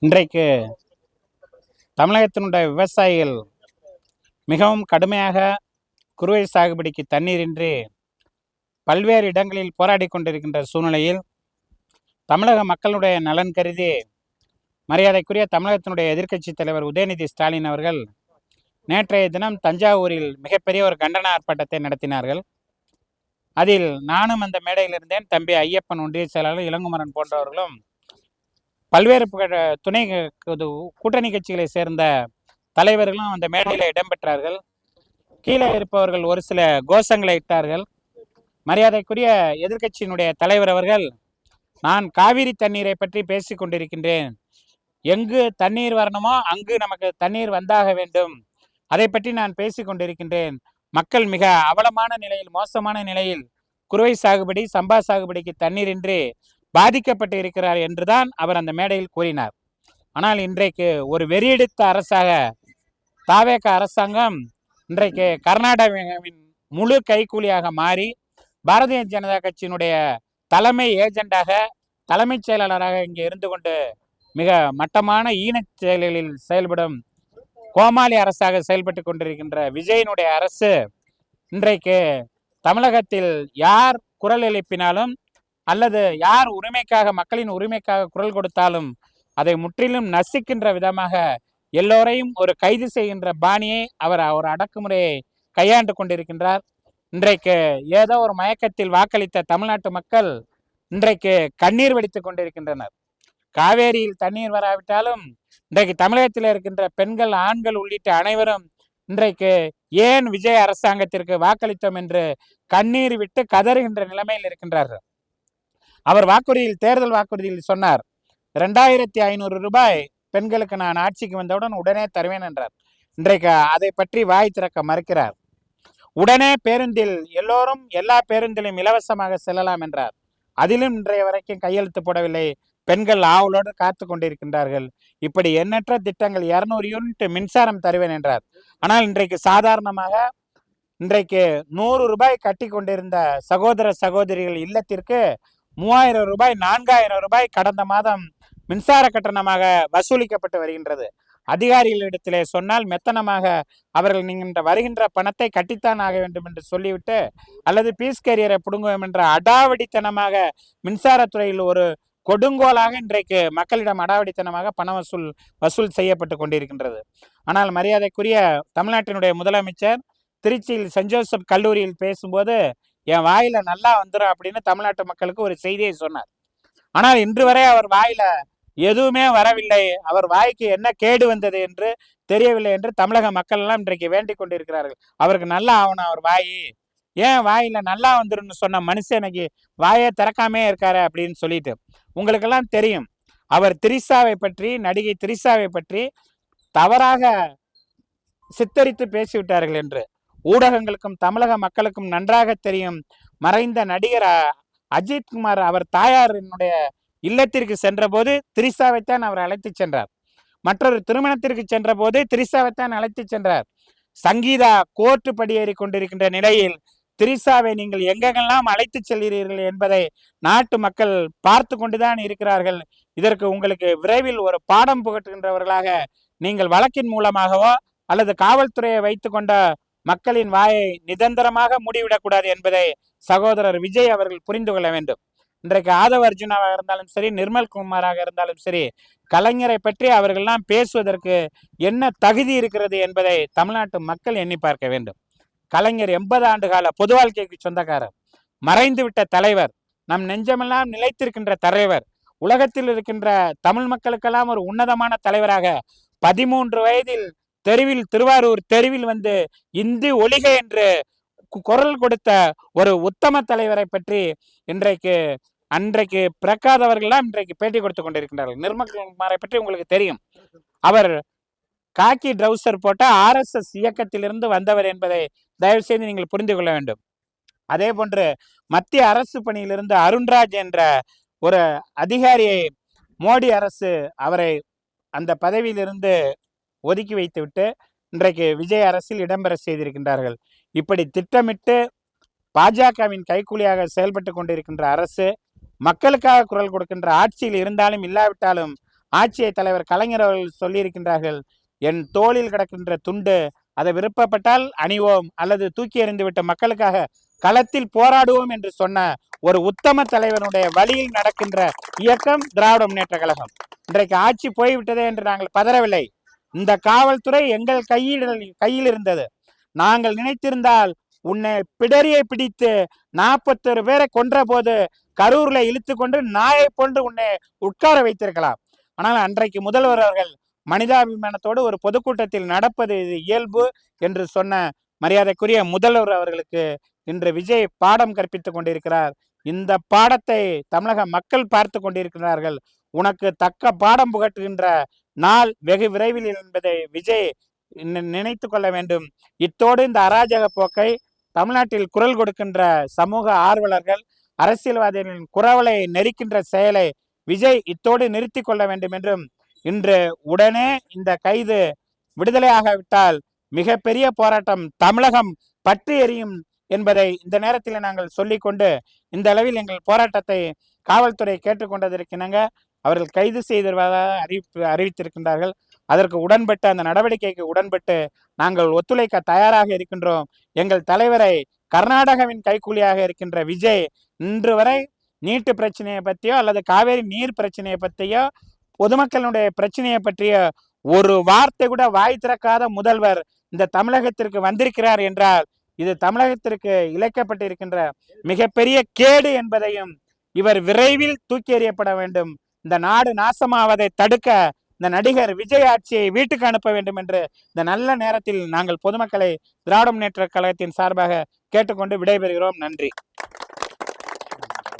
இன்றைக்கு தமிழகத்தினுடைய விவசாயிகள் மிகவும் கடுமையாக குறுவை சாகுபடிக்கு தண்ணீரின்றி பல்வேறு இடங்களில் போராடி கொண்டிருக்கின்ற சூழ்நிலையில் தமிழக மக்களுடைய நலன் கருதி மரியாதைக்குரிய தமிழகத்தினுடைய எதிர்க்கட்சி தலைவர் உதயநிதி ஸ்டாலின் அவர்கள் நேற்றைய தினம் தஞ்சாவூரில் மிகப்பெரிய ஒரு கண்டன ஆர்ப்பாட்டத்தை நடத்தினார்கள். அதில் நானும் அந்த மேடையில் இருந்தேன். தம்பி ஐயப்பன் ஒன்றிய செயலாளர் இளங்குமரன் போன்றவர்களும் பல்வேறு துணை கூட்டணி கட்சிகளை சேர்ந்த தலைவர்களும் அந்த மேடையில் இடம்பெற்றார்கள். கீழே இருப்பவர்கள் ஒரு சில கோஷங்களை இட்டார்கள். மரியாதைக்குரிய எதிர்கட்சியினுடைய தலைவர் அவர்கள், நான் காவிரி தண்ணீரை பற்றி பேசிக் கொண்டிருக்கின்றேன், எங்கு தண்ணீர் வரணுமோ அங்கு நமக்கு தண்ணீர் வந்தாக வேண்டும், அதை பற்றி நான் பேசிக் கொண்டிருக்கின்றேன். மக்கள் மிக அவலமான நிலையில், மோசமான நிலையில் குறுவை சாகுபடி, சம்பா சாகுபடிக்கு தண்ணீரின்றி பாதிக்கப்பட்டு இருக்கிறார் என்றுதான் அவர் அந்த மேடையில் கூறினார். ஆனால் இன்றைக்கு ஒரு வெறியெடுத்த அரசாக தாவேக அரசாங்கம் இன்றைக்கு கர்நாடகாவின் முழு கைக்கூலியாக மாறி பாரதிய ஜனதா கட்சியினுடைய தலைமை ஏஜெண்டாக, தலைமைச் செயலாளராக இங்கே இருந்து கொண்டு மிக மட்டமான ஈனச் செயல்களில் செயல்படும் கோமாளி அரசாக செயல்பட்டு கொண்டிருக்கின்ற விஜயனுடைய அரசு இன்றைக்கு தமிழகத்தில் யார் குரல் எழுப்பினாலும் அல்லது யார் உரிமைக்காக, மக்களின் உரிமைக்காக குரல் கொடுத்தாலும் அதை முற்றிலும் நசிக்கின்ற விதமாக எல்லோரையும் ஒரு கைது செய்கின்ற பாணியை அவர் அடக்குமுறையை கையாண்டு கொண்டிருக்கின்றார். இன்றைக்கு ஏதோ ஒரு மயக்கத்தில் வாக்களித்த தமிழ்நாட்டு மக்கள் இன்றைக்கு கண்ணீர் வடித்துக் கொண்டிருக்கின்றனர். காவேரியில் தண்ணீர் வராவிட்டாலும் இன்றைக்கு தமிழகத்தில் இருக்கின்ற பெண்கள், ஆண்கள் உள்ளிட்ட அனைவரும் இன்றைக்கு ஏன் விஜய் அரசாங்கத்திற்கு வாக்களித்தோம் என்று கண்ணீர் விட்டு கதறுகின்ற நிலைமையில் இருக்கின்றார்கள். அவர் வாக்குறுதியில், தேர்தல் வாக்குறுதியில் சொன்னார், 2500 ரூபாய் பெண்களுக்கு நான் ஆட்சிக்கு வந்தவுடன் உடனே தருவேன் என்றார். இன்றைக்கு அதை பற்றி வாய் திறக்க மறுக்கிறார். உடனே பேருந்தில் எல்லோரும் எல்லா பேருந்திலும் இலவசமாக செல்லலாம் என்றார். அதிலும் இன்றைய வரைக்கும் கையெழுத்து போடவில்லை. பெண்கள் ஆவலோடு காத்து கொண்டிருக்கின்றார்கள். இப்படி எண்ணற்ற திட்டங்கள், 200 யூனிட் மின்சாரம் தருவேன் என்றார். ஆனால் இன்றைக்கு சாதாரணமாக இன்றைக்கு 100 ரூபாய் கட்டி கொண்டிருந்த சகோதர சகோதரிகள் இல்லத்திற்கு 3000 ரூபாய், 4000 ரூபாய் கடந்த மாதம் மின்சார கட்டணமாக வசூலிக்கப்பட்டு வருகின்றது. அதிகாரிகளிடத்திலே சொன்னால் மெத்தனமாக அவர்கள் நீங்கள் வருகின்ற பணத்தை கட்டித்தான் ஆக வேண்டும் என்று சொல்லிவிட்டு, அல்லது பீஸ் கேரியரை பிடுங்குவோம் என்ற அடாவடித்தனமாக மின்சாரத்துறையில் ஒரு கொடுங்கோலாக இன்றைக்கு மக்களிடம் அடாவடித்தனமாக பண வசூல் செய்யப்பட்டு கொண்டிருக்கின்றது. ஆனால் மரியாதைக்குரிய தமிழ்நாட்டினுடைய முதலமைச்சர் திருச்சியில் சென்ட் ஜோசப் கல்லூரியில் பேசும்போது என் வாயில நல்லா வந்துடும் அப்படின்னு தமிழ்நாட்டு மக்களுக்கு ஒரு செய்தியை சொன்னார். ஆனால் இன்று வரை அவர் வாயில எதுவுமே வரவில்லை, அவர் வாய்க்கு என்ன கேடு வந்தது என்று தெரியவில்லை என்று தமிழக மக்கள் எல்லாம் இன்றைக்கு வேண்டிக் கொண்டிருக்கிறார்கள். அவருக்கு நல்லா ஆகணும் அவர் வாய், ஏன் வாயில நல்லா வந்துருன்னு சொன்ன மனுஷனுக்கு வாயே திறக்காமே இருக்காரு அப்படின்னு சொல்லிட்டு. உங்களுக்கெல்லாம் தெரியும், அவர் திரிசாவை பற்றி, நடிகை திரிசாவை பற்றி தவறாக சித்தரித்து பேசிவிட்டார்கள் என்று ஊடகங்களுக்கும் தமிழக மக்களுக்கும் நன்றாக தெரியும். மறைந்த நடிகர் அஜித்குமார் அவர் தாயாரினுடைய இல்லத்திற்கு சென்ற போது திரிசாவைத்தான் அவர் அழைத்து சென்றார். மற்றொரு திருமணத்திற்கு சென்ற போது திரிசாவைத்தான் அழைத்து சென்றார். சங்கீதா கோர்ட்டு படியேறி கொண்டிருக்கின்ற நிலையில் திரிசாவை நீங்கள் எங்கெங்கெல்லாம் அழைத்து செல்கிறீர்கள் என்பதை நாட்டு மக்கள் பார்த்து கொண்டுதான் இருக்கிறார்கள். இதற்கு உங்களுக்கு விரைவில் ஒரு பாடம் புகட்டுகின்றவர்களாக நீங்கள் வழக்கின் மூலமாகவோ அல்லது காவல்துறையை வைத்து கொண்ட மக்களின் வாயை நிரந்தரமாக மூடிவிடக்கூடாது என்பதை சகோதரர் விஜய் அவர்கள் புரிந்து கொள்ள வேண்டும். இன்றைக்கு ஆதவ அர்ஜுனாவாக இருந்தாலும் சரி, நிர்மல் குமாராக இருந்தாலும் சரி, கலைஞரை பற்றி அவர்கள்லாம் பேசுவதற்கு என்ன தகுதி இருக்கிறது என்பதை தமிழ்நாட்டு மக்கள் எண்ணி பார்க்க வேண்டும். கலைஞர் 80 ஆண்டு கால பொது வாழ்க்கைக்கு சொந்தக்காரர், மறைந்து விட்ட தலைவர், நம் நெஞ்சமெல்லாம் நிலைத்திருக்கின்ற தலைவர், உலகத்தில் இருக்கின்ற தமிழ் மக்களுக்கெல்லாம் ஒரு உன்னதமான தலைவராக 13 வயதில் தெருவில், திருவாரூர் தெருவில் வந்து இந்தி ஒளிக என்று குரல் கொடுத்த ஒரு உத்தம தலைவரை பற்றி அன்றைக்கு பிறக்காதவர்கள்லாம் இன்றைக்கு பேட்டி கொடுத்து கொண்டிருக்கின்றார்கள். நிர்மல் குமாரை பற்றி உங்களுக்கு தெரியும், அவர் காக்கி ட்ரௌசர் போட்ட RSS இயக்கத்திலிருந்து வந்தவர் என்பதை தயவு செய்து நீங்கள் புரிந்து கொள்ள வேண்டும். அதே போன்று மத்திய அரசு பணியிலிருந்து அருண்ராஜ் என்ற ஒரு அதிகாரியை மோடி அரசு அவரை அந்த பதவியிலிருந்து ஒதுக்கி வைத்துவிட்டு இன்றைக்கு விஜய் அரசில் இடம்பெற செய்திருக்கின்றார்கள். இப்படி திட்டமிட்டு பாஜகவின் கைக்கூலியாக செயல்பட்டு கொண்டிருக்கின்ற அரசு மக்களுக்காக குரல் கொடுக்கின்ற ஆட்சியில் இருந்தாலும் இல்லாவிட்டாலும் ஆட்சியை தலைவர் கலைஞர் அவர்கள் சொல்லியிருக்கின்றார்கள், என் தோளில் கிடக்கின்ற துண்டு, அதை விருப்பப்பட்டால் அணிவோம் அல்லது தூக்கி எறிந்துவிட்ட மக்களுக்காக களத்தில் போராடுவோம் என்று சொன்ன ஒரு உத்தம தலைவனுடைய வழியில் நடக்கின்ற இயக்கம் திராவிட முன்னேற்ற கழகம். இன்றைக்கு ஆட்சி போய்விட்டதே என்று நாங்கள் பதறவில்லை. இந்த காவல்துறை எங்கள் கையில் இருந்தது. நாங்கள் நினைத்திருந்தால் உன்னை பிடரியை பிடித்து 41 பேரை கொன்ற போது கரூர்ல இழுத்து கொண்டு நாயை போன்று உன்னை உட்கார வைத்திருக்கலாம். ஆனால் அன்றைக்கு முதல்வர் அவர்கள் மனிதாபிமானத்தோடு ஒரு பொதுக்கூட்டத்தில் நடப்பது இது இயல்பு என்று சொன்ன மரியாதைக்குரிய முதல்வர் அவர்களுக்கு இன்று விஜய் பாடம் கற்பித்துக் கொண்டிருக்கிறார். இந்த பாடத்தை தமிழக மக்கள் பார்த்து கொண்டிருக்கிறார்கள். உனக்கு தக்க பாடம் புகட்டுகின்ற நாள் வெகு விரைவில் என்பதை விஜய் நினைத்து கொள்ள வேண்டும். இத்தோடு இந்த அராஜக போக்கை தமிழ்நாட்டில் குரல் கொடுக்கின்ற சமூக ஆர்வலர்கள், அரசியல்வாதிகளின் குரவலை நெரிக்கின்ற செயலை விஜய் இத்தோடு நிறுத்தி கொள்ள வேண்டும் என்றும், இன்று உடனே இந்த கைது விடுதலையாகவிட்டால் மிகப்பெரிய போராட்டம் தமிழகம் பற்றி எரியும் என்பதை இந்த நேரத்தில் நாங்கள் சொல்லிக்கொண்டு, இந்த அளவில் எங்கள் போராட்டத்தை காவல்துறை கேட்டுக்கொண்டதற்கிணங்க அவர்கள் கைது செய்திருவதாக அறிவித்திருக்கின்றார்கள். அதற்கு உடன்பட்டு, அந்த நடவடிக்கைக்கு உடன்பட்டு நாங்கள் ஒத்துழைக்க தயாராக இருக்கின்றோம். எங்கள் தலைவரை கர்நாடகாவின் கைக்கூலியாக இருக்கின்ற விஜய் இன்று வரை நீட்டு பிரச்சனையை பற்றியோ அல்லது காவேரி நீர் பிரச்சனையை பற்றியோ பொதுமக்களுடைய பிரச்சனையை பற்றிய ஒரு வார்த்தை கூட வாய் திறக்காத முதல்வர் இந்த தமிழகத்திற்கு வந்திருக்கிறார் என்றால் இது தமிழகத்திற்கு இழைக்கப்பட்டிருக்கின்ற மிகப்பெரிய கேடு என்பதையும், இவர் விரைவில் தூக்கி எறியப்பட வேண்டும். இந்த நாடு நாசமாவதை தடுக்க இந்த நடிகர் விஜய் ஆட்சியை வீட்டுக்கு அனுப்ப வேண்டும் என்று இந்த நல்ல நேரத்தில் நாங்கள் பொதுமக்களை திராவிட முன்னேற்ற கழகத்தின் சார்பாக கேட்டுக்கொண்டு விடைபெறுகிறோம். நன்றி.